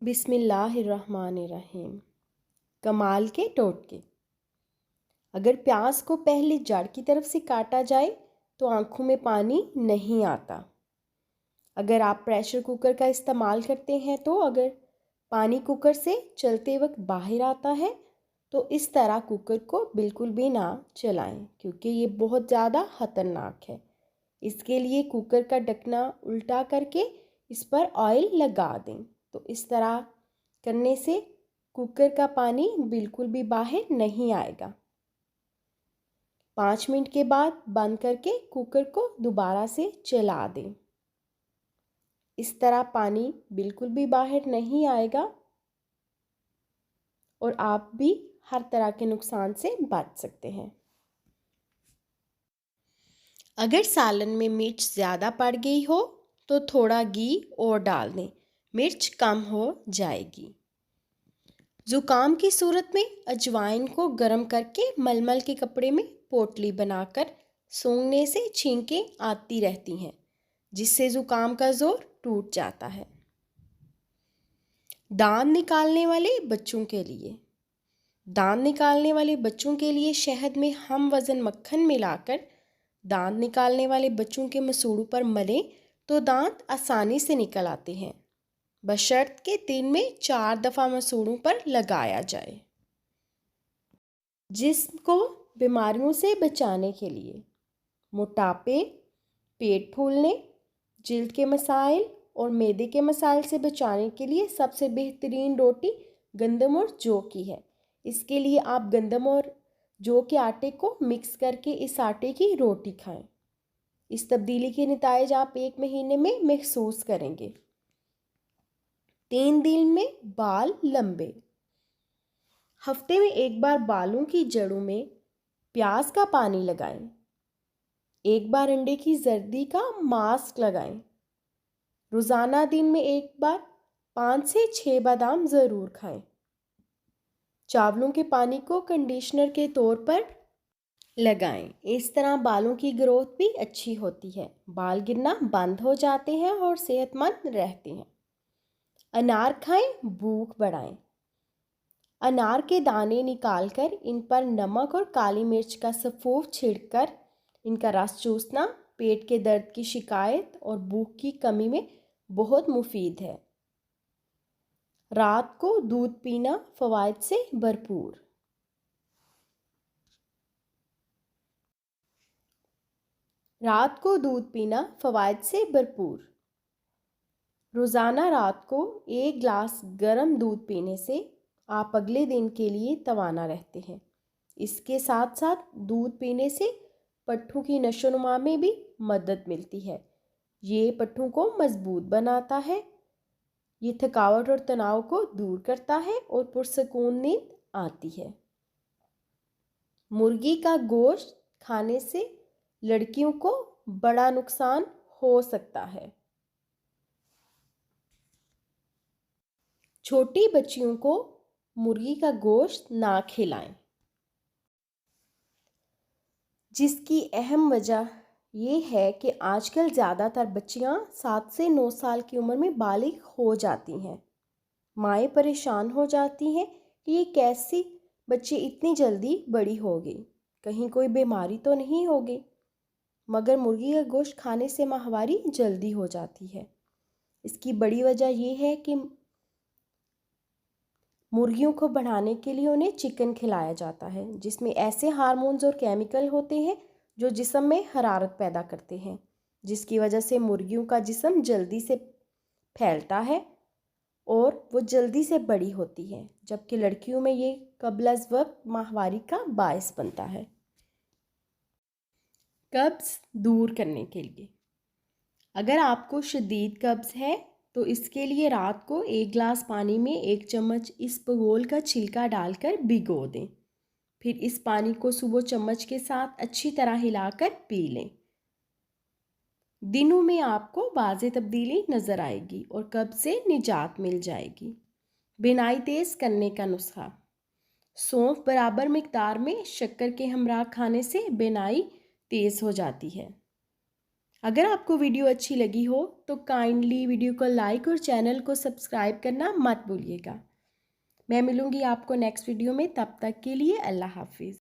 बिस्मिल्लाहिर्रहमानिर्रहीम। कमाल के टोटके। अगर प्याज को पहले जड़ की तरफ से काटा जाए तो आँखों में पानी नहीं आता। अगर आप प्रेशर कुकर का इस्तेमाल करते हैं तो अगर पानी कुकर से चलते वक्त बाहर आता है तो इस तरह कुकर को बिल्कुल भी ना चलाएं, क्योंकि ये बहुत ज़्यादा ख़तरनाक है। इसके लिए कुकर का ढक्कना उल्टा करके इस पर ऑयल लगा दें। तो इस तरह करने से कुकर का पानी बिल्कुल भी बाहर नहीं आएगा। 5 मिनट के बाद बंद करके कुकर को दोबारा से चला दें। इस तरह पानी बिल्कुल भी बाहर नहीं आएगा और आप भी हर तरह के नुकसान से बच सकते हैं। अगर सालन में मिर्च ज़्यादा पड़ गई हो तो थोड़ा घी और डाल दें, मिर्च कम हो जाएगी। ज़ुकाम की सूरत में अजवाइन को गर्म करके मलमल के कपड़े में पोटली बनाकर सूंघने से छींकें आती रहती हैं, जिससे ज़ुकाम का ज़ोर टूट जाता है। दांत निकालने वाले बच्चों के लिए शहद में हम वज़न मक्खन मिलाकर दांत निकालने वाले बच्चों के मसूड़ों पर मलें तो दांत आसानी से निकल आते हैं, बशर्त के दिन में 4 दफ़ा मसूड़ों पर लगाया जाए। जिस्म को बीमारियों से बचाने के लिए मोटापे, पेट फूलने, जिल्द के मसाइल और मैदे के मसाइल से बचाने के लिए सबसे बेहतरीन रोटी गंदम और जौ की है। इसके लिए आप गंदम और जौ के आटे को मिक्स करके इस आटे की रोटी खाएं। इस तब्दीली के नतीजे आप 1 महीने में महसूस करेंगे। 3 दिन में बाल लंबे। हफ्ते में 1 बार बालों की जड़ों में प्याज का पानी लगाएं। 1 बार अंडे की जर्दी का मास्क लगाएं। रोज़ाना दिन में 1 बार 5 से 6 बादाम ज़रूर खाएं। चावलों के पानी को कंडीशनर के तौर पर लगाएं। इस तरह बालों की ग्रोथ भी अच्छी होती है, बाल गिरना बंद हो जाते हैं और सेहतमंद रहते हैं। अनार खाएं, भूख बढ़ाएं। अनार के दाने निकालकर इन पर नमक और काली मिर्च का सफ़ूफ छिड़कर इनका रस चूसना पेट के दर्द की शिकायत और भूख की कमी में बहुत मुफीद है। रात को दूध पीना फ़वाइद से भरपूर। रोज़ाना रात को 1 गिलास गर्म दूध पीने से आप अगले दिन के लिए तवाना रहते हैं। इसके साथ साथ दूध पीने से पट्ठों की नशोनुमा में भी मदद मिलती है। ये पट्ठों को मजबूत बनाता है। ये थकावट और तनाव को दूर करता है और पुरसकून नींद आती है। मुर्गी का गोश्त खाने से लड़कियों को बड़ा नुकसान हो सकता है। छोटी बच्चियों को मुर्गी का गोश्त ना खिलाएं, जिसकी अहम वजह ये है कि आजकल ज़्यादातर बच्चियां 7 से 9 साल की उम्र में बालिग हो जाती हैं। माएँ परेशान हो जाती हैं कि ये कैसी बच्ची इतनी जल्दी बड़ी हो गई, कहीं कोई बीमारी तो नहीं हो गई। मगर मुर्गी का गोश्त खाने से माहवारी जल्दी हो जाती है। इसकी बड़ी वजह ये है कि मुर्गियों को बढ़ाने के लिए उन्हें चिकन खिलाया जाता है, जिसमें ऐसे हार्मोन्स और केमिकल होते हैं जो जिस्म में हरारत पैदा करते हैं, जिसकी वजह से मुर्गियों का जिस्म जल्दी से फैलता है और वो जल्दी से बड़ी होती है, जबकि लड़कियों में ये कब्ल अज़ वक्त माहवारी का बायस बनता है। कब्ज़ दूर करने के लिए अगर आपको शदीद कब्ज़ है तो इसके लिए रात को 1 गिलास पानी में 1 चम्मच इसबगोल का छिलका डालकर भिगो दें। फिर इस पानी को सुबह चम्मच के साथ अच्छी तरह हिलाकर पी लें। दिनों में आपको वाज़ेह तब्दीली नज़र आएगी और कब्ज़ से निजात मिल जाएगी। बिनाई तेज़ करने का नुस्खा। सौंफ बराबर मिकदार में शक्कर के हमरा खाने से बिनाई तेज़ हो जाती है। अगर आपको वीडियो अच्छी लगी हो तो काइंडली वीडियो को लाइक और चैनल को सब्सक्राइब करना मत भूलिएगा। मैं मिलूँगी आपको नेक्स्ट वीडियो में, तब तक के लिए अल्लाह हाफिज़।